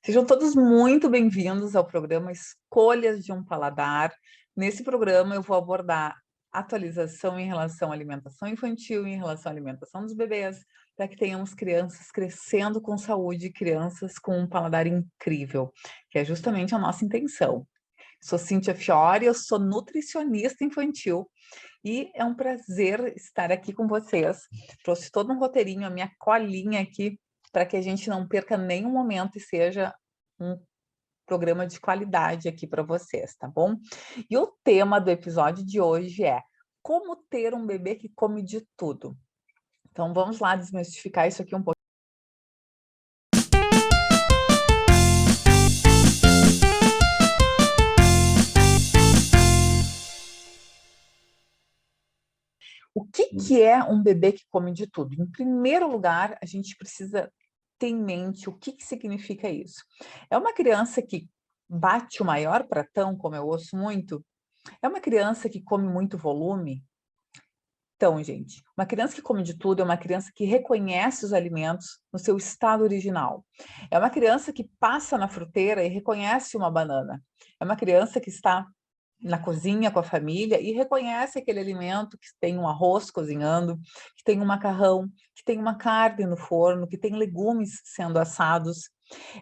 Sejam todos muito bem-vindos ao programa Escolhas de um Paladar. Nesse programa eu vou abordar atualização em relação à alimentação infantil, em relação à alimentação dos bebês, para que tenhamos crianças crescendo com saúde, crianças com um paladar incrível, que é justamente a nossa intenção. Sou Cíntia Fiore, eu sou nutricionista infantil e é um prazer estar aqui com vocês. Trouxe todo um roteirinho, a minha colinha aqui, para que a gente não perca nenhum momento e seja um programa de qualidade aqui para vocês, tá bom? E o tema do episódio de hoje é como ter um bebê que come de tudo. Então vamos lá desmistificar isso aqui um pouco. O que é um bebê que come de tudo? Em primeiro lugar, a gente precisa ter em mente o que significa isso. É uma criança que bate o maior pratão, como eu ouço muito? É uma criança que come muito volume? Então, gente, uma criança que come de tudo é uma criança que reconhece os alimentos no seu estado original. É uma criança que passa na fruteira e reconhece uma banana. É uma criança que está na cozinha com a família e reconhece aquele alimento que tem um arroz cozinhando, que tem um macarrão, que tem uma carne no forno, que tem legumes sendo assados.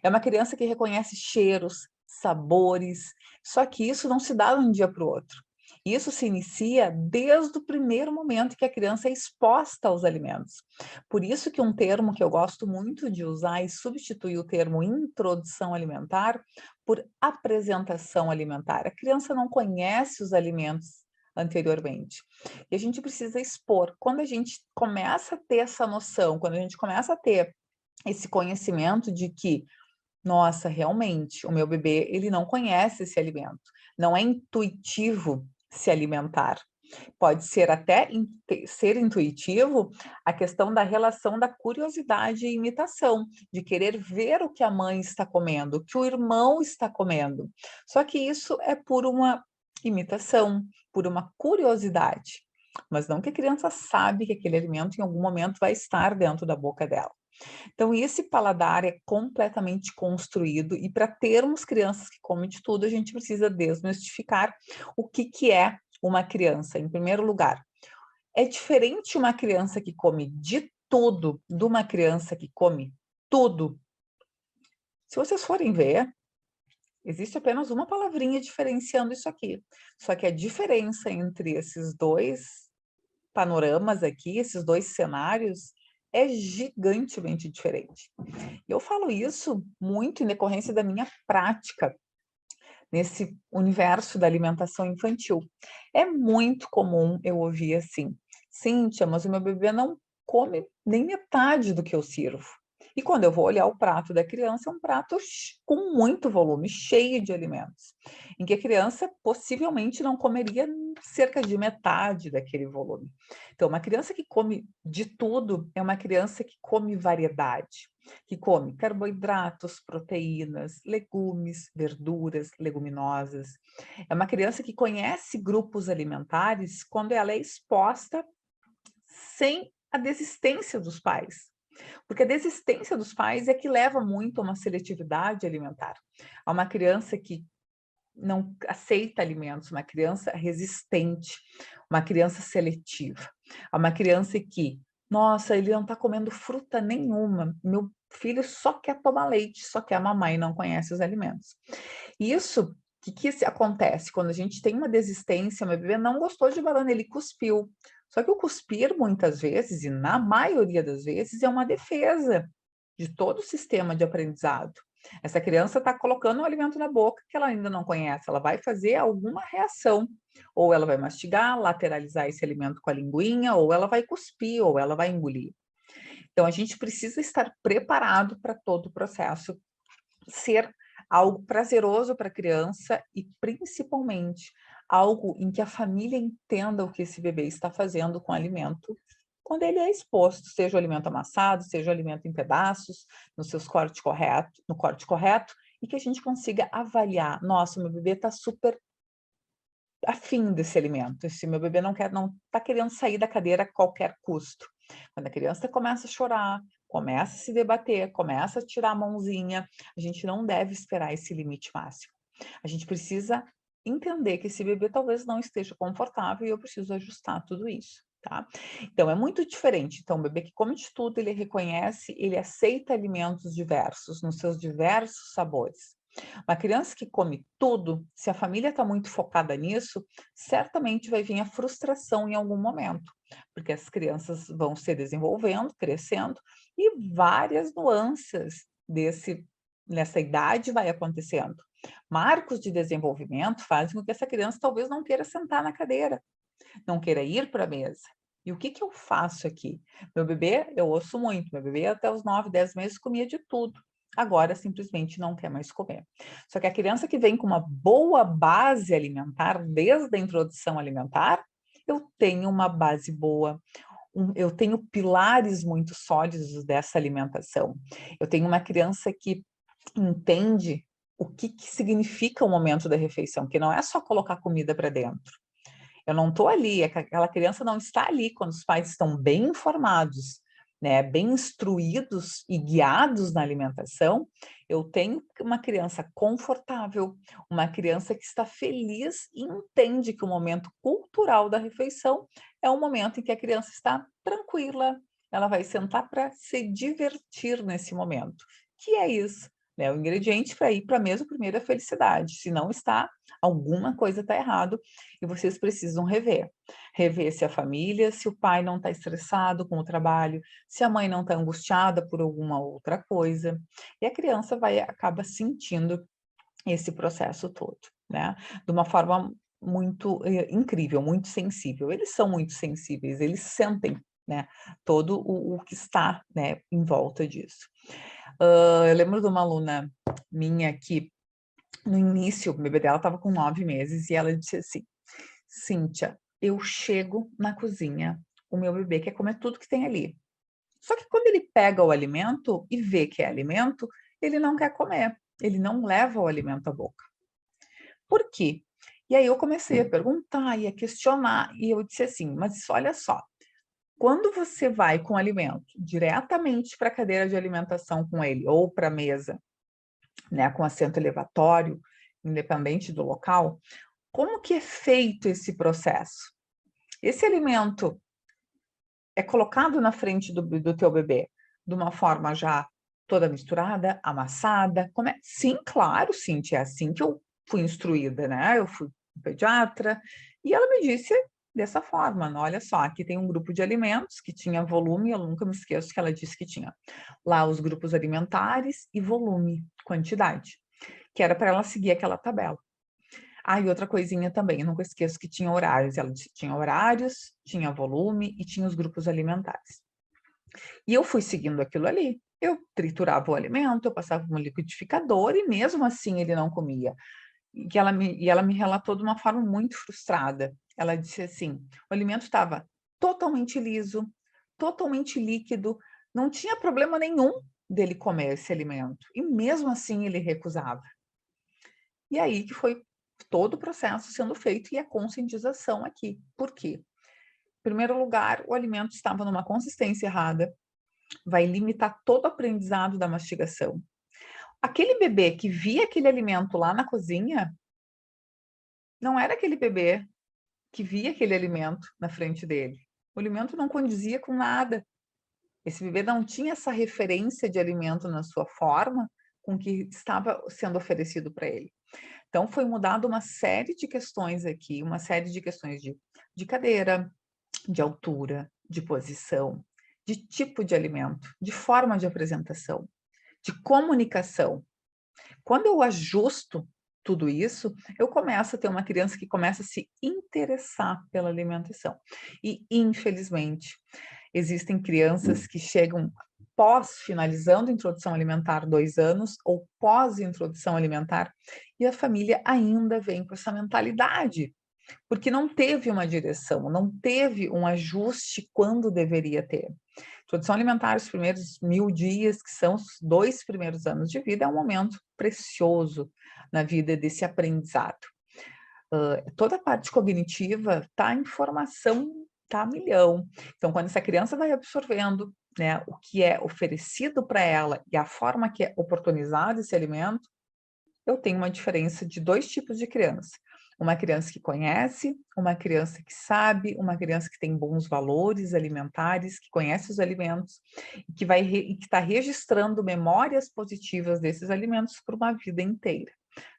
É uma criança que reconhece cheiros, sabores, só que isso não se dá de um dia para o outro. Isso se inicia desde o primeiro momento que a criança é exposta aos alimentos. Por isso que um termo que eu gosto muito de usar e substituir o termo introdução alimentar por apresentação alimentar. A criança não conhece os alimentos anteriormente. E a gente precisa expor. Quando a gente começa a ter essa noção, quando a gente começa a ter esse conhecimento de que, nossa, realmente, o meu bebê, ele não conhece esse alimento. Não é intuitivo se alimentar. Pode ser até ser intuitivo a questão da relação da curiosidade e imitação, de querer ver o que a mãe está comendo, o que o irmão está comendo. Só que isso é por uma imitação, por uma curiosidade, mas não que a criança sabe que aquele alimento em algum momento vai estar dentro da boca dela. Então, esse paladar é completamente construído e para termos crianças que comem de tudo, a gente precisa desmistificar o que é uma criança, em primeiro lugar. É diferente uma criança que come de tudo de uma criança que come tudo. Se vocês forem ver, existe apenas uma palavrinha diferenciando isso aqui. Só que a diferença entre esses dois panoramas aqui, esses dois cenários, é gigantemente diferente. Eu falo isso muito em decorrência da minha prática nesse universo da alimentação infantil. É muito comum eu ouvir assim: Cíntia, mas o meu bebê não come nem metade do que eu sirvo. E quando eu vou olhar o prato da criança, é um prato com muito volume, cheio de alimentos, em que a criança possivelmente não comeria cerca de metade daquele volume. Então, uma criança que come de tudo é uma criança que come variedade, que come carboidratos, proteínas, legumes, verduras, leguminosas. É uma criança que conhece grupos alimentares quando ela é exposta sem a desistência dos pais. Porque a desistência dos pais é que leva muito a uma seletividade alimentar. A uma criança que não aceita alimentos, uma criança resistente, uma criança seletiva, uma criança que, nossa, ele não está comendo fruta nenhuma, meu filho só quer tomar leite, só quer mamar e não conhece os alimentos. Isso, o que acontece? Quando a gente tem uma desistência, meu bebê não gostou de banana, ele cuspiu. Só que o cuspir, muitas vezes, e na maioria das vezes, é uma defesa de todo o sistema de aprendizado. Essa criança está colocando um alimento na boca que ela ainda não conhece, ela vai fazer alguma reação, ou ela vai mastigar, lateralizar esse alimento com a linguinha, ou ela vai cuspir, ou ela vai engolir. Então, a gente precisa estar preparado para todo o processo ser algo prazeroso para a criança e, principalmente, algo em que a família entenda o que esse bebê está fazendo com o alimento quando ele é exposto, seja o alimento amassado, seja o alimento em pedaços, nos seus cortes correto, no corte correto, e que a gente consiga avaliar, nossa, meu bebê está super afim desse alimento, esse meu bebê não está querendo sair da cadeira a qualquer custo. Quando a criança começa a chorar, começa a se debater, começa a tirar a mãozinha, a gente não deve esperar esse limite máximo. A gente precisa entender que esse bebê talvez não esteja confortável e eu preciso ajustar tudo isso, tá? Então, é muito diferente. Então, o bebê que come de tudo, ele reconhece, ele aceita alimentos diversos, nos seus diversos sabores. Uma criança que come tudo, se a família está muito focada nisso, certamente vai vir a frustração em algum momento, porque as crianças vão se desenvolvendo, crescendo, e várias nuances nessa idade vai acontecendo. Marcos de desenvolvimento fazem com que essa criança talvez não queira sentar na cadeira, não queira ir para a mesa. E o que que eu faço aqui? Meu bebê, eu ouço muito, meu bebê até os 9, 10 meses comia de tudo. Agora simplesmente não quer mais comer. Só que a criança que vem com uma boa base alimentar, desde a introdução alimentar, eu tenho uma base boa, eu tenho pilares muito sólidos dessa alimentação. Eu tenho uma criança que entende o que que significa o momento da refeição, que não é só colocar comida para dentro. Eu não estou ali, aquela criança não está ali quando os pais estão bem informados, né, bem instruídos e guiados na alimentação. Eu tenho uma criança confortável, uma criança que está feliz e entende que o momento cultural da refeição é o momento em que a criança está tranquila, ela vai sentar para se divertir nesse momento. Que é isso, né? O ingrediente para ir para a mesa primeiro é a felicidade. Se não está, alguma coisa está errado e vocês precisam rever. Rever se a família, se o pai não está estressado com o trabalho, se a mãe não está angustiada por alguma outra coisa. E a criança acaba sentindo esse processo todo, né? De uma forma muito incrível, muito sensível. Eles são muito sensíveis, eles sentem, né, todo o que está, né, em volta disso. Eu lembro de uma aluna minha que no início, o bebê dela estava com 9 meses e ela disse assim: Cíntia, eu chego na cozinha, o meu bebê quer comer tudo que tem ali. Só que quando ele pega o alimento e vê que é alimento, ele não quer comer, ele não leva o alimento à boca. Por quê? E aí eu comecei a perguntar e a questionar, e eu disse assim, mas olha só, quando você vai com o alimento diretamente para a cadeira de alimentação com ele, ou para a mesa, né, com assento elevatório, independente do local, como que é feito esse processo? Esse alimento é colocado na frente do teu bebê de uma forma já toda misturada, amassada? Como é? Sim, claro, Cintia, é assim que eu fui instruída, né? Eu fui pediatra e ela me disse dessa forma, olha só, aqui tem um grupo de alimentos que tinha volume, eu nunca me esqueço que ela disse que tinha lá os grupos alimentares e volume, quantidade, que era para ela seguir aquela tabela. Ah, e outra coisinha também, eu nunca esqueço que tinha horários. Ela disse que tinha horários, tinha volume e tinha os grupos alimentares. E eu fui seguindo aquilo ali. Eu triturava o alimento, eu passava no liquidificador e mesmo assim ele não comia. E ela me relatou de uma forma muito frustrada. Ela disse assim: o alimento estava totalmente liso, totalmente líquido, não tinha problema nenhum dele comer esse alimento. E mesmo assim ele recusava. E aí que foi todo o processo sendo feito e a conscientização aqui. Por quê? Em primeiro lugar, o alimento estava numa consistência errada, vai limitar todo o aprendizado da mastigação. Aquele bebê que via aquele alimento lá na cozinha, não era aquele bebê que via aquele alimento na frente dele. O alimento não condizia com nada. Esse bebê não tinha essa referência de alimento na sua forma com que estava sendo oferecido para ele. Então, foi mudado uma série de questões aqui, uma série de questões de cadeira, de altura, de posição, de tipo de alimento, de forma de apresentação, de comunicação. Quando eu ajusto tudo isso, eu começo a ter uma criança que começa a se interessar pela alimentação. E, infelizmente, existem crianças que chegam finalizando a introdução alimentar 2 anos ou pós-introdução alimentar e a família ainda vem com essa mentalidade, porque não teve uma direção, não teve um ajuste quando deveria ter. Introdução alimentar, os primeiros 1000 dias, que são os 2 primeiros anos de vida, é um momento precioso na vida desse aprendizado. Toda a parte cognitiva está em formação, está a milhão. Então, quando essa criança vai absorvendo né, o que é oferecido para ela e a forma que é oportunizado esse alimento, eu tenho uma diferença de 2 tipos de criança. Uma criança que conhece, uma criança que sabe, uma criança que tem bons valores alimentares, que conhece os alimentos e que está registrando memórias positivas desses alimentos por uma vida inteira.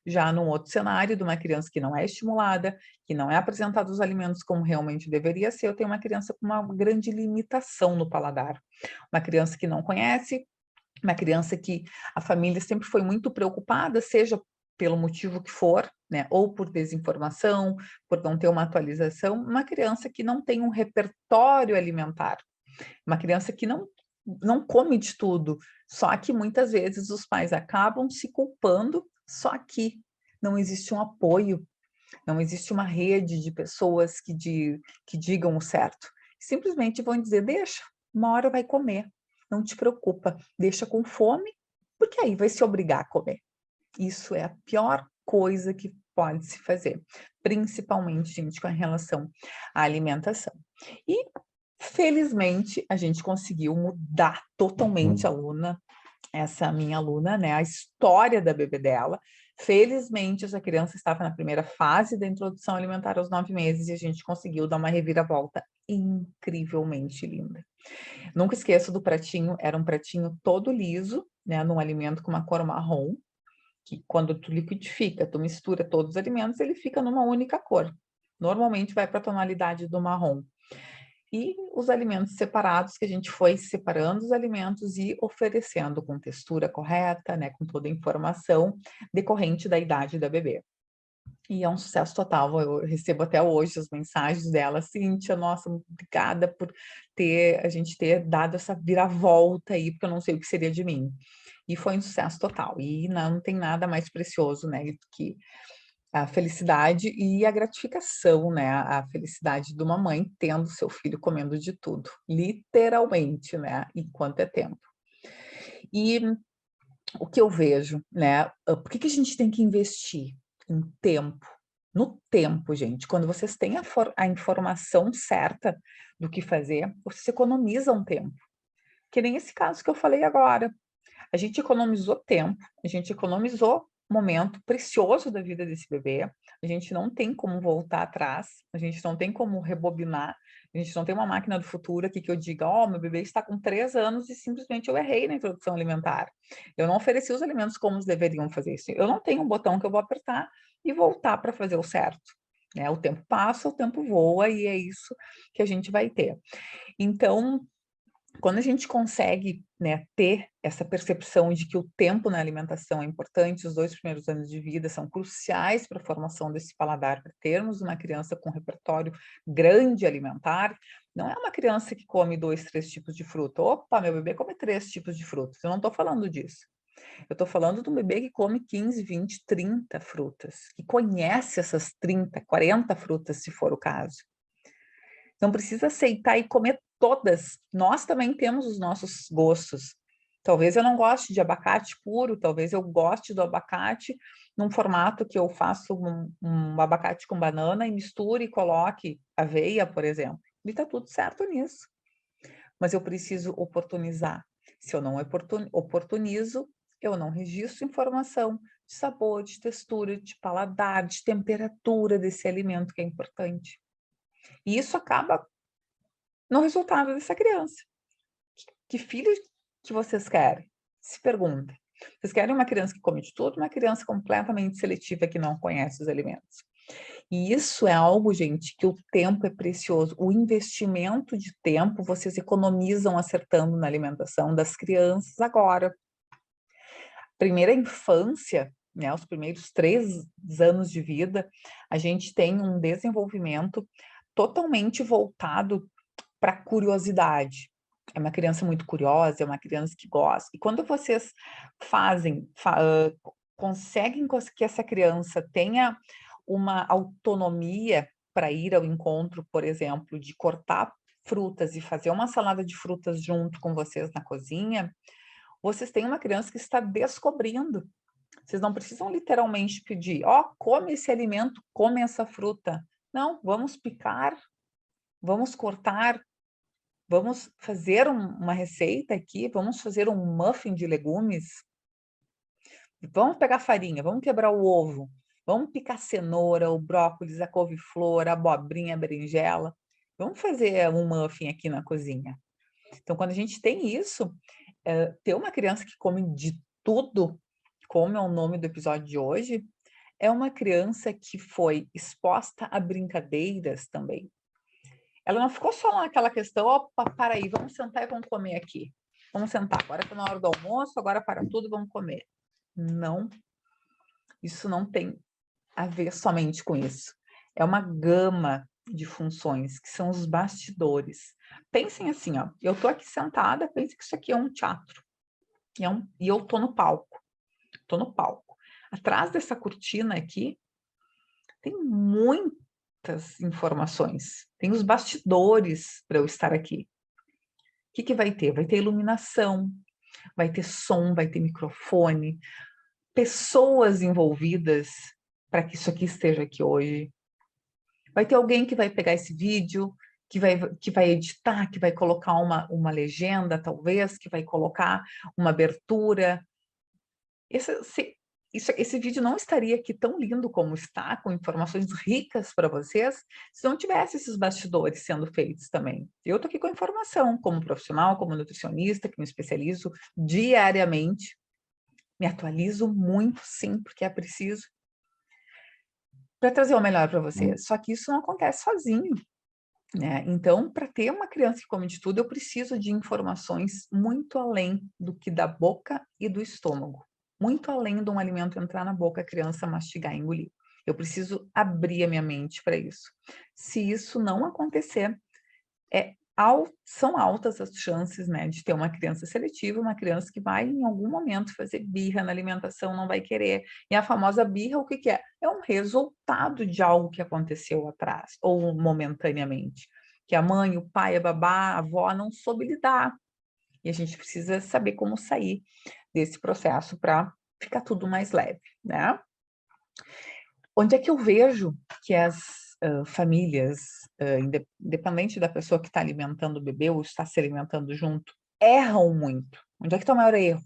Já num outro cenário, de uma criança que não é estimulada, que não é apresentado os alimentos como realmente deveria ser, eu tenho uma criança com uma grande limitação no paladar. Uma criança que não conhece, uma criança que a família sempre foi muito preocupada, seja pelo motivo que for, né, ou por desinformação, por não ter uma atualização, uma criança que não tem um repertório alimentar, uma criança que não come de tudo, só que muitas vezes os pais acabam se culpando, só que não existe um apoio, não existe uma rede de pessoas que digam o certo. Simplesmente vão dizer, deixa, uma hora vai comer, não te preocupa, deixa com fome, porque aí vai se obrigar a comer. Isso é a pior coisa que pode se fazer, principalmente, gente, com a relação à alimentação. E, felizmente, a gente conseguiu mudar totalmente a aluna, essa minha aluna, né, a história da bebê dela. Felizmente, essa criança estava na primeira fase da introdução alimentar aos 9 meses e a gente conseguiu dar uma reviravolta incrivelmente linda. Nunca esqueço do pratinho, era um pratinho todo liso, né, num alimento com uma cor marrom, que quando tu liquidifica, tu mistura todos os alimentos, ele fica numa única cor. Normalmente vai para a tonalidade do marrom. E os alimentos separados, que a gente foi separando os alimentos e oferecendo com textura correta, né, com toda a informação decorrente da idade da bebê. E é um sucesso total, eu recebo até hoje as mensagens dela, Cíntia, nossa, obrigada por a gente ter dado essa viravolta aí, porque eu não sei o que seria de mim. E foi um sucesso total, e não tem nada mais precioso, né, do que a felicidade e a gratificação, né, a felicidade de uma mãe tendo seu filho comendo de tudo, literalmente, né, enquanto é tempo. E o que eu vejo, né, por que a gente tem que investir em tempo? No tempo, gente, quando vocês têm a informação certa do que fazer, vocês economizam tempo. Que nem esse caso que eu falei agora. A gente economizou tempo, a gente economizou momento precioso da vida desse bebê, a gente não tem como voltar atrás, a gente não tem como rebobinar, a gente não tem uma máquina do futuro aqui que eu diga, ó, meu bebê está com 3 anos e simplesmente eu errei na introdução alimentar. Eu não ofereci os alimentos como deveriam fazer isso. Eu não tenho um botão que eu vou apertar e voltar para fazer o certo. Né? O tempo passa, o tempo voa e é isso que a gente vai ter. Então, quando a gente consegue, né, ter essa percepção de que o tempo na alimentação é importante, os 2 primeiros anos de vida são cruciais para a formação desse paladar, para termos uma criança com repertório grande alimentar, não é uma criança que come 2, 3 tipos de fruta. Opa, meu bebê come 3 tipos de frutas. Eu não estou falando disso. Eu estou falando de um bebê que come 15, 20, 30 frutas, que conhece essas 30, 40 frutas, se for o caso. Não precisa aceitar e comer todas. Nós também temos os nossos gostos. Talvez eu não goste de abacate puro, talvez eu goste do abacate num formato que eu faço um abacate com banana e misture e coloque aveia, por exemplo. E está tudo certo nisso. Mas eu preciso oportunizar. Se eu não oportunizo, eu não registro informação de sabor, de textura, de paladar, de temperatura desse alimento que é importante. E isso acaba no resultado dessa criança. Que filho que vocês querem? Se pergunta. Vocês querem uma criança que come de tudo, uma criança completamente seletiva que não conhece os alimentos? E isso é algo, gente, que o tempo é precioso. O investimento de tempo vocês economizam acertando na alimentação das crianças agora. Primeira infância, né, os primeiros 3 anos de vida, a gente tem um desenvolvimento totalmente voltado para curiosidade. É uma criança muito curiosa, é uma criança que gosta. E quando vocês conseguem que essa criança tenha uma autonomia para ir ao encontro, por exemplo, de cortar frutas e fazer uma salada de frutas junto com vocês na cozinha, vocês têm uma criança que está descobrindo. Vocês não precisam literalmente pedir, ó, come esse alimento, come essa fruta. Não, vamos picar, vamos cortar, Vamos fazer uma receita aqui, vamos fazer um muffin de legumes. Vamos pegar farinha, vamos quebrar o ovo, vamos picar cenoura, o brócolis, a couve-flor, a abobrinha, a berinjela. Vamos fazer um muffin aqui na cozinha. Então, quando a gente tem isso, ter uma criança que come de tudo, como é o nome do episódio de hoje, é uma criança que foi exposta a brincadeiras também. Ela não ficou só naquela questão, opa, para aí, vamos sentar e vamos comer aqui. Vamos sentar, agora está na hora do almoço, agora para tudo, vamos comer. Não, isso não tem a ver somente com isso. É uma gama de funções, que são os bastidores. Pensem assim, ó, eu estou aqui sentada, pensem que isso aqui é um teatro. E eu estou no palco. Estou no palco. Atrás dessa cortina aqui, tem muitas informações. Tem os bastidores para eu estar aqui. O que vai ter? Vai ter iluminação, vai ter som, vai ter microfone, pessoas envolvidas para que isso aqui esteja aqui hoje. Vai ter alguém que vai pegar esse vídeo, que vai editar, que vai colocar uma legenda, talvez, que vai colocar uma abertura. Esse vídeo não estaria aqui tão lindo como está, com informações ricas para vocês, se não tivesse esses bastidores sendo feitos também. Eu estou aqui com informação, como profissional, como nutricionista, que me especializo diariamente, me atualizo muito, sim, porque é preciso, para trazer o melhor para vocês. Só que isso não acontece sozinho, né? Então, para ter uma criança que come de tudo, eu preciso de informações muito além do que da boca e do estômago. Muito além de um alimento entrar na boca, a criança mastigar e engolir. Eu preciso abrir a minha mente para isso. Se isso não acontecer, são altas as chances, né, de ter uma criança seletiva, uma criança que vai em algum momento fazer birra na alimentação, não vai querer. E a famosa birra, o que que é? É um resultado de algo que aconteceu atrás, ou momentaneamente, que a mãe, o pai, a babá, a avó não soube lidar. E a gente precisa saber como sair desse processo para ficar tudo mais leve, né? Onde é que eu vejo que as famílias, independente da pessoa que está alimentando o bebê ou está se alimentando junto, erram muito? Onde é que está o maior erro?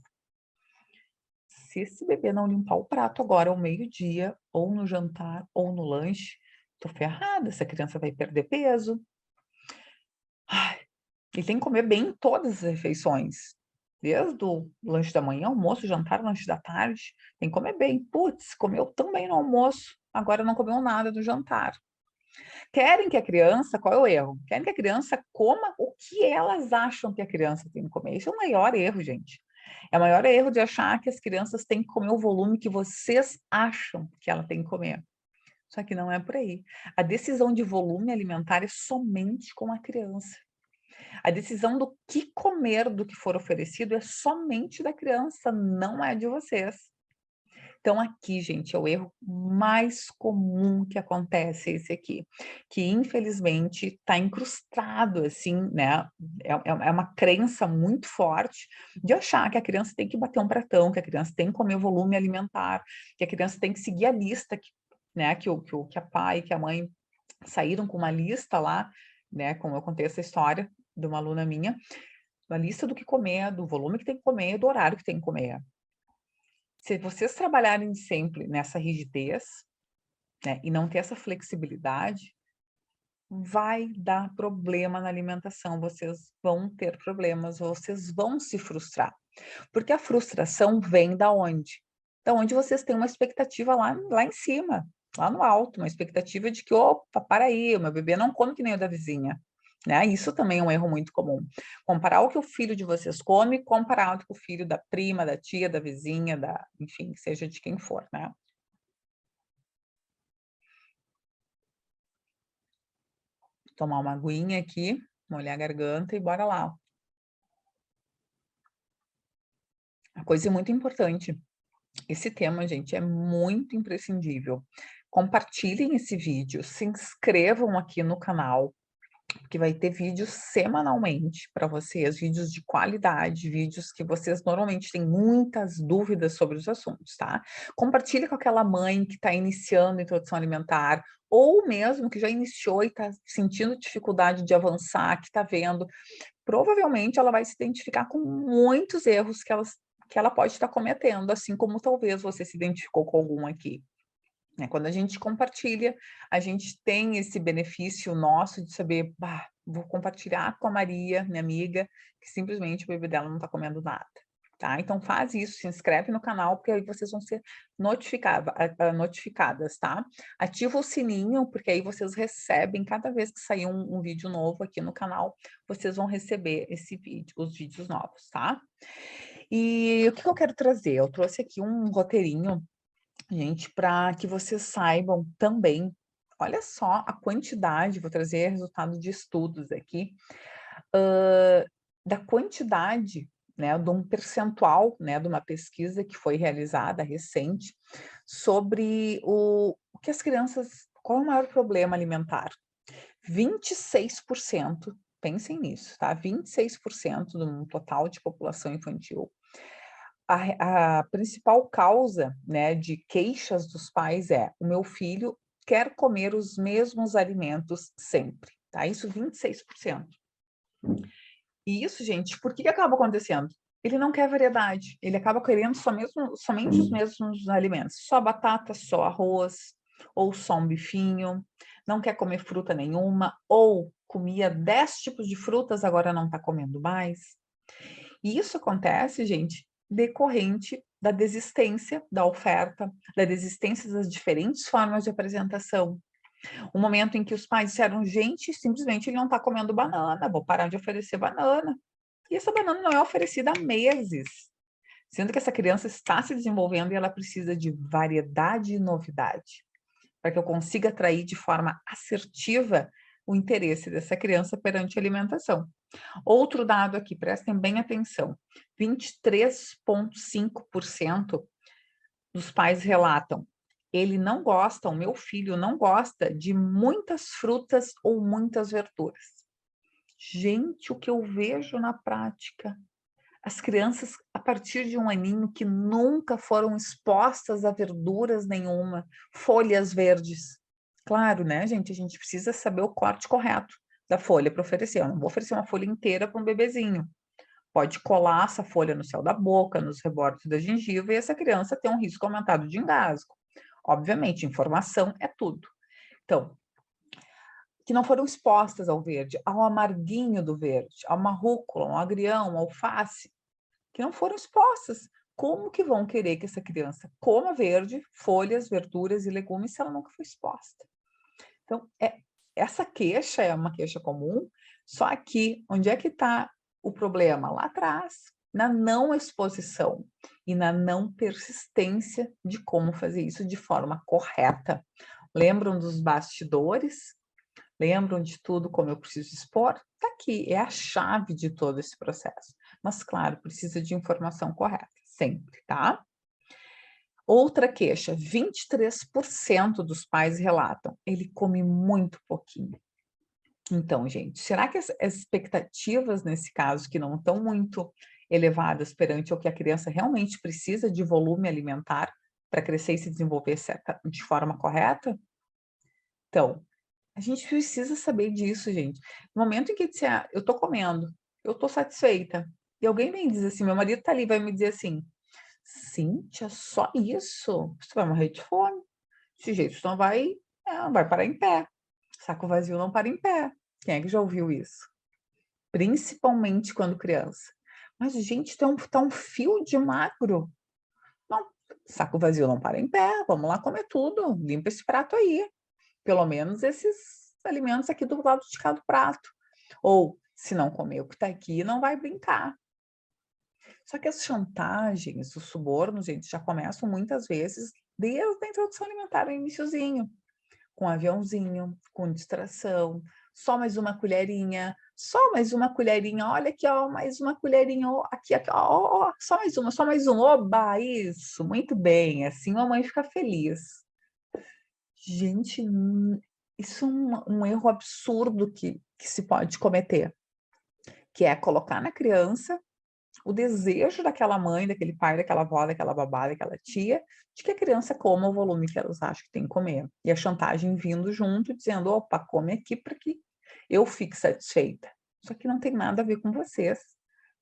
Se esse bebê não limpar o prato agora ao meio-dia, ou no jantar, ou no lanche, estou ferrada, essa criança vai perder peso. Ele tem que comer bem em todas as refeições. Desde o lanche da manhã, almoço, jantar, lanche da tarde. Tem que comer bem. Putz, comeu tão bem no almoço, agora não comeu nada do jantar. Querem que a criança, qual é o erro? Querem que a criança coma o que elas acham que a criança tem que comer. Isso é o maior erro, gente. É o maior erro de achar que as crianças têm que comer o volume que vocês acham que ela tem que comer. Só que não é por aí. A decisão de volume alimentar é somente com a criança. A decisão do que comer do que for oferecido é somente da criança, não é de vocês. Então, aqui, gente, é o erro mais comum que acontece, esse aqui, que infelizmente está incrustado, assim, né? É uma crença muito forte de achar que a criança tem que bater um pratão, que a criança tem que comer volume alimentar, que a criança tem que seguir a lista, né? Que a pai e que a mãe saíram com uma lista lá, né? Como eu contei essa história de uma aluna minha, uma lista do que comer, do volume que tem que comer, do horário que tem que comer. Se vocês trabalharem sempre nessa rigidez, né, e não ter essa flexibilidade, vai dar problema na alimentação, vocês vão ter problemas, vocês vão se frustrar. Porque a frustração vem da onde? Da onde vocês têm uma expectativa lá em cima, lá no alto, uma expectativa de que, opa, para aí, o meu bebê não come que nem o da vizinha. Né? Isso também é um erro muito comum. Comparar o que o filho de vocês come, comparado com o filho da prima, da tia, da vizinha, enfim, seja de quem for, né? Tomar uma aguinha aqui, molhar a garganta e bora lá. A coisa é muito importante. Esse tema, gente, é muito imprescindível. Compartilhem esse vídeo, se inscrevam aqui no canal, porque vai ter vídeos semanalmente para vocês, vídeos de qualidade, vídeos que vocês normalmente têm muitas dúvidas sobre os assuntos, tá? Compartilhe com aquela mãe que está iniciando a introdução alimentar, ou mesmo que já iniciou e está sentindo dificuldade de avançar, que está vendo. provavelmente ela vai se identificar com muitos erros que ela pode estar cometendo, assim como talvez você se identificou com algum aqui. Né? Quando a gente compartilha, a gente tem esse benefício nosso de saber, bah, vou compartilhar com a Maria, minha amiga, que simplesmente o bebê dela não está comendo nada. Tá? Então faz isso, se inscreve no canal, porque aí vocês vão ser notificadas, tá? Ativa o sininho, porque aí vocês recebem, cada vez que sair um vídeo novo aqui no canal, vocês vão receber os vídeos novos, tá? E o que eu quero trazer? Eu trouxe aqui um roteirinho, gente, para que vocês saibam também, olha só a quantidade, vou trazer resultado de estudos aqui, da quantidade, né, de um percentual, né, de uma pesquisa que foi realizada recente sobre o que as crianças, qual é o maior problema alimentar? 26%, pensem nisso, tá? 26% do total de população infantil. A principal causa, né, de queixas dos pais é: o meu filho quer comer os mesmos alimentos sempre, tá? Isso 26%. E isso, gente, por que acaba acontecendo? Ele não quer variedade, ele acaba querendo somente os mesmos alimentos, só batata, só arroz, ou só um bifinho, não quer comer fruta nenhuma, ou comia 10 tipos de frutas, agora não está comendo mais. E isso acontece, gente, decorrente da desistência da oferta, da desistência das diferentes formas de apresentação. O momento em que os pais disseram, gente, simplesmente ele não está comendo banana, vou parar de oferecer banana. E essa banana não é oferecida há meses, sendo que essa criança está se desenvolvendo e ela precisa de variedade e novidade, para que eu consiga atrair de forma assertiva o interesse dessa criança perante a alimentação. Outro dado aqui, prestem bem atenção, 23,5% dos pais relatam, ele não gosta, o meu filho não gosta de muitas frutas ou muitas verduras. Gente, o que eu vejo na prática, as crianças a partir de um aninho que nunca foram expostas a verduras nenhuma, folhas verdes. Claro, né, gente, a gente precisa saber o corte correto da folha para oferecer. Eu não vou oferecer uma folha inteira para um bebezinho. Pode colar essa folha no céu da boca, nos rebordos da gengiva, e essa criança tem um risco aumentado de engasgo. Obviamente, informação é tudo. Então, que não foram expostas ao verde, ao amarguinho do verde, a uma rúcula, um agrião, um alface, que não foram expostas. Como que vão querer que essa criança coma verde, folhas, verduras e legumes se ela nunca foi exposta? Então, essa queixa é uma queixa comum, só que onde é que está o problema? Lá atrás, na não exposição e na não persistência de como fazer isso de forma correta. Lembram dos bastidores? Lembram de tudo como eu preciso expor? Está aqui, é a chave de todo esse processo. Mas, claro, precisa de informação correta, sempre, tá? Outra queixa, 23% dos pais relatam, ele come muito pouquinho. Então, gente, será que as expectativas nesse caso, que não estão muito elevadas perante o que a criança realmente precisa de volume alimentar para crescer e se desenvolver de forma correta? Então, a gente precisa saber disso, gente. No momento em que disser, eu estou comendo, eu estou satisfeita, e alguém vem dizer assim, meu marido está ali, vai me dizer assim, Cíntia, só isso? Você vai morrer de fome. Desse jeito, você não vai parar em pé. Saco vazio não para em pé. Quem é que já ouviu isso? Principalmente quando criança. Mas, gente, tá um fio de magro. Não, saco vazio não para em pé. Vamos lá comer tudo. Limpa esse prato aí. Pelo menos esses alimentos aqui do lado de cada prato. Ou, se não comer o que está aqui, não vai brincar. Só que as chantagens, os subornos, gente, já começam muitas vezes desde a introdução alimentar, no iniciozinho, com aviãozinho, com distração, só mais uma colherinha, olha aqui, ó, mais uma colherinha, ó, aqui, ó, só mais uma, oba, isso, muito bem, assim a mãe fica feliz. Gente, isso é um erro absurdo que se pode cometer, que é colocar na criança o desejo daquela mãe, daquele pai, daquela avó, daquela babá, daquela tia, de que a criança coma o volume que elas acham que tem que comer. E a chantagem vindo junto, dizendo, opa, come aqui para que eu fique satisfeita. Só que não tem nada a ver com vocês.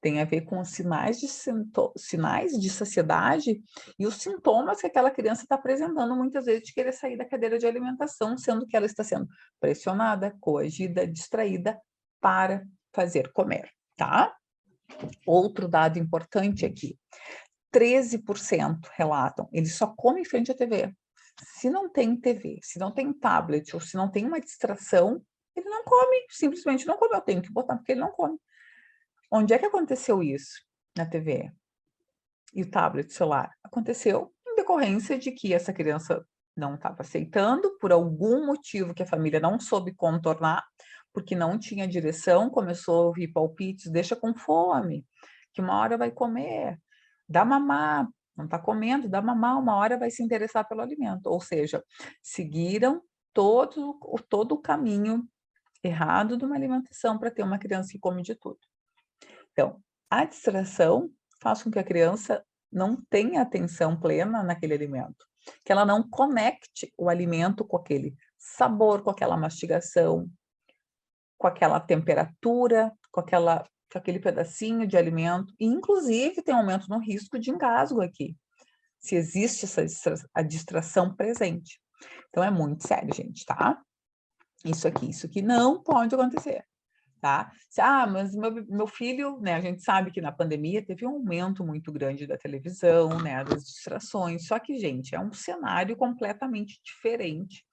Tem a ver com os sinais de saciedade e os sintomas que aquela criança está apresentando, muitas vezes, de querer sair da cadeira de alimentação, sendo que ela está sendo pressionada, coagida, distraída para fazer comer, tá? Outro dado importante aqui, 13% relatam, eles só comem em frente à TV. Se não tem TV, se não tem tablet ou se não tem uma distração, ele não come, simplesmente não come. Eu tenho que botar porque ele não come. Onde é que aconteceu isso na TV? E o tablet, celular? Aconteceu em decorrência de que essa criança não estava aceitando, por algum motivo que a família não soube contornar, porque não tinha direção, começou a ouvir palpites, deixa com fome, que uma hora vai comer, dá mamar, não está comendo, dá mamar, uma hora vai se interessar pelo alimento. Ou seja, seguiram todo o caminho errado de uma alimentação para ter uma criança que come de tudo. Então, a distração faz com que a criança não tenha atenção plena naquele alimento, que ela não conecte o alimento com aquele sabor, com aquela mastigação, com aquela temperatura, com aquele pedacinho de alimento, e inclusive tem aumento no risco de engasgo aqui, se existe a distração presente. Então é muito sério, gente, tá? Isso aqui não pode acontecer. Tá? Mas meu filho, né, a gente sabe que na pandemia teve um aumento muito grande da televisão, né, das distrações, só que, gente, é um cenário completamente diferente.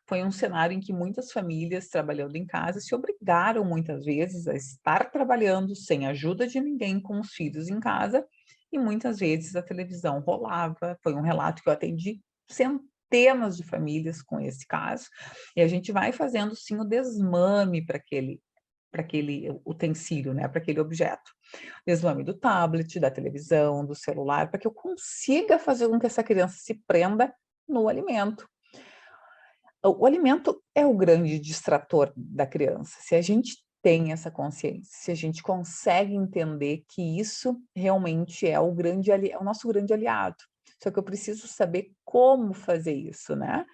Foi um cenário em que muitas famílias trabalhando em casa se obrigaram muitas vezes a estar trabalhando sem ajuda de ninguém com os filhos em casa, e muitas vezes a televisão rolava. Foi um relato que eu atendi centenas de famílias com esse caso, e a gente vai fazendo sim o desmame para aquele utensílio, né, para aquele objeto. Desmame do tablet, da televisão, do celular, para que eu consiga fazer com que essa criança se prenda no alimento. O alimento é o grande distrator da criança. Se a gente tem essa consciência, se a gente consegue entender que isso realmente é o nosso grande aliado. Só que eu preciso saber como fazer isso, né?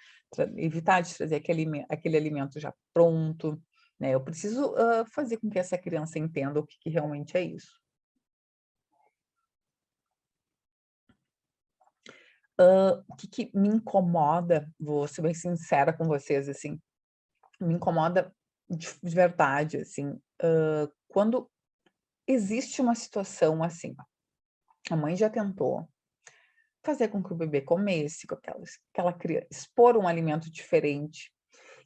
Evitar de trazer aquele alimento já pronto, né? Eu preciso fazer com que essa criança entenda o que realmente é isso. O que me incomoda, vou ser bem sincera com vocês, assim, me incomoda de verdade, assim, quando existe uma situação assim, a mãe já tentou fazer com que o bebê comesse, com aquela criança, expor um alimento diferente,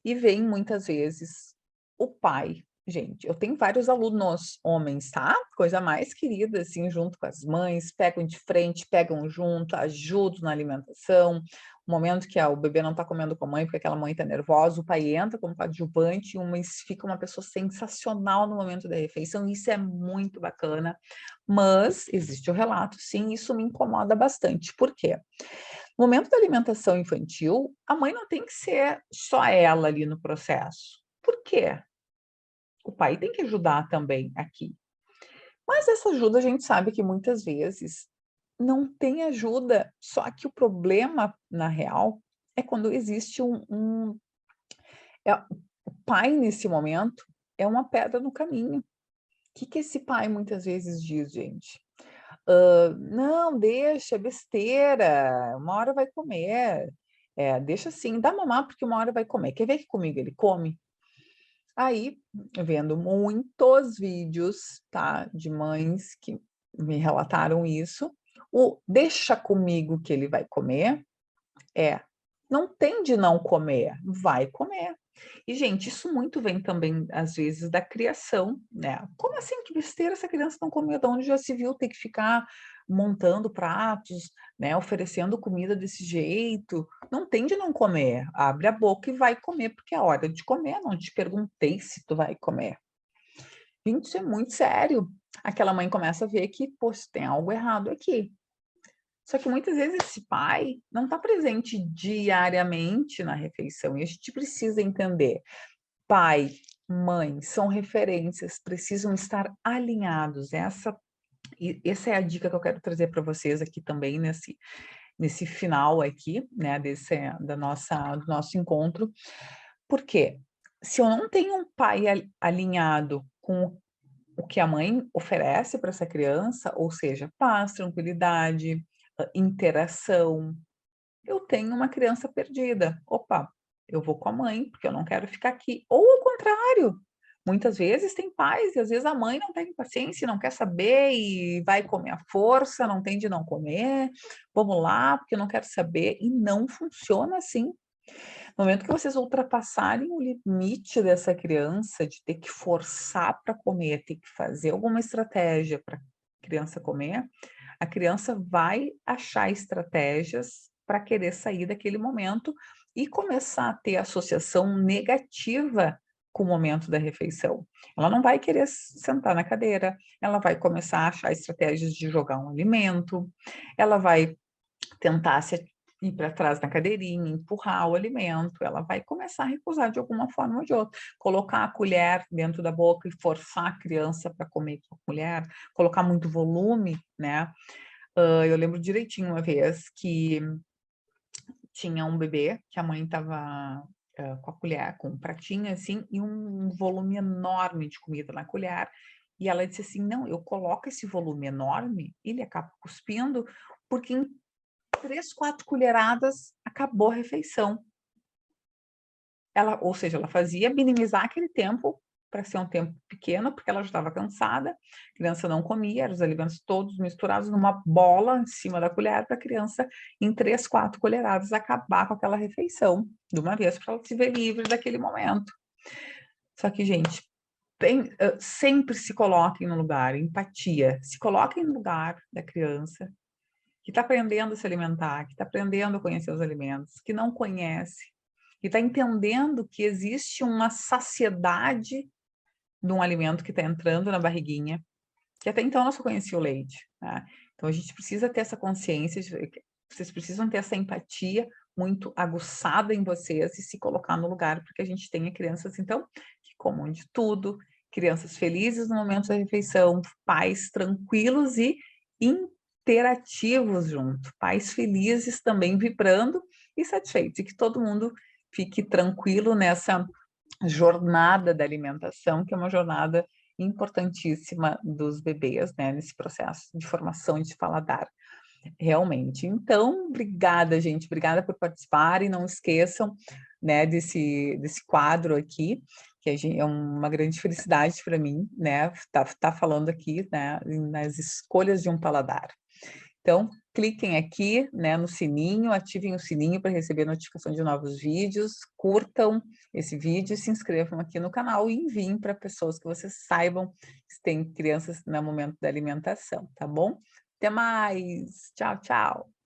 e vem muitas vezes o pai. Gente, eu tenho vários alunos homens, tá? Coisa mais querida, assim, junto com as mães, pegam de frente, pegam junto, ajudam na alimentação. O momento que o bebê não tá comendo com a mãe, porque aquela mãe tá nervosa, o pai entra como coadjuvante, fica uma pessoa sensacional no momento da refeição, isso é muito bacana. Mas existe o relato, sim, isso me incomoda bastante. Por quê? No momento da alimentação infantil, a mãe não tem que ser só ela ali no processo. Por quê? O pai tem que ajudar também aqui. Mas essa ajuda a gente sabe que muitas vezes não tem ajuda, só que o problema, na real, é quando existe o pai nesse momento é uma pedra no caminho. O que esse pai muitas vezes diz, gente? Não, deixa, é besteira, uma hora vai comer. Deixa assim, dá mamar porque uma hora vai comer. Quer ver que comigo ele come? Aí, vendo muitos vídeos, tá, de mães que me relataram isso, o deixa comigo que ele vai comer, não tem de não comer, vai comer. E, gente, isso muito vem também, às vezes, da criação, né? Como assim, que besteira essa criança não comeu? De onde já se viu ter que ficar montando pratos, né? Oferecendo comida desse jeito? Não tem de não comer. Abre a boca e vai comer, porque é hora de comer. Não te perguntei se tu vai comer. Gente, isso é muito sério. Aquela mãe começa a ver que, poxa, tem algo errado aqui. Só que muitas vezes esse pai não está presente diariamente na refeição e a gente precisa entender. Pai, mãe, são referências, precisam estar alinhados. Essa é a dica que eu quero trazer para vocês aqui também nesse final aqui, né, do nosso encontro. Por quê? Se eu não tenho um pai alinhado com o que a mãe oferece para essa criança, ou seja, paz, tranquilidade, interação. Eu tenho uma criança perdida. Opa, eu vou com a mãe, porque eu não quero ficar aqui. Ou ao contrário, muitas vezes tem pais, e às vezes a mãe não tem paciência, não quer saber e vai comer à força, não tem de não comer. Vamos lá, porque eu não quero saber. E não funciona assim. No momento que vocês ultrapassarem o limite dessa criança, de ter que forçar para comer, ter que fazer alguma estratégia para a criança comer, a criança vai achar estratégias para querer sair daquele momento e começar a ter associação negativa com o momento da refeição. Ela não vai querer sentar na cadeira, ela vai começar a achar estratégias de jogar um alimento, ela vai tentar se ir para trás na cadeirinha, empurrar o alimento, ela vai começar a recusar de alguma forma ou de outra. Colocar a colher dentro da boca e forçar a criança para comer com a colher, colocar muito volume, né? Eu lembro direitinho uma vez que tinha um bebê que a mãe estava com a colher, com um pratinho assim, e um volume enorme de comida na colher. E ela disse assim: não, eu coloco esse volume enorme, ele acaba cuspindo, porque em 3, 4 colheradas acabou a refeição. Ou seja, ela fazia minimizar aquele tempo para ser um tempo pequeno, porque ela já estava cansada, a criança não comia, eram os alimentos todos misturados numa bola em cima da colher para a criança, em 3, 4 colheradas, acabar com aquela refeição de uma vez, para ela se ver livre daquele momento. Só que, gente, sempre se coloquem no lugar, empatia, se coloquem no lugar da criança que está aprendendo a se alimentar, que está aprendendo a conhecer os alimentos, que não conhece, que está entendendo que existe uma saciedade de um alimento que está entrando na barriguinha, que até então ela só conhecia o leite, né? Então a gente precisa ter essa consciência, vocês precisam ter essa empatia muito aguçada em vocês e se colocar no lugar para que a gente tenha crianças, então, que comam de tudo, crianças felizes no momento da refeição, pais tranquilos e interativos junto, pais felizes também vibrando e satisfeitos, e que todo mundo fique tranquilo nessa jornada da alimentação, que é uma jornada importantíssima dos bebês, né, nesse processo de formação de paladar, realmente. Então, obrigada, gente, obrigada por participar, e não esqueçam, né, desse quadro aqui, que é uma grande felicidade para mim, né, tá falando aqui, né, nas escolhas de um paladar. Então, cliquem aqui, né, no sininho, ativem o sininho para receber notificação de novos vídeos, curtam esse vídeo, se inscrevam aqui no canal e enviem para pessoas que vocês saibam que têm crianças no momento da alimentação, tá bom? Até mais! Tchau, tchau!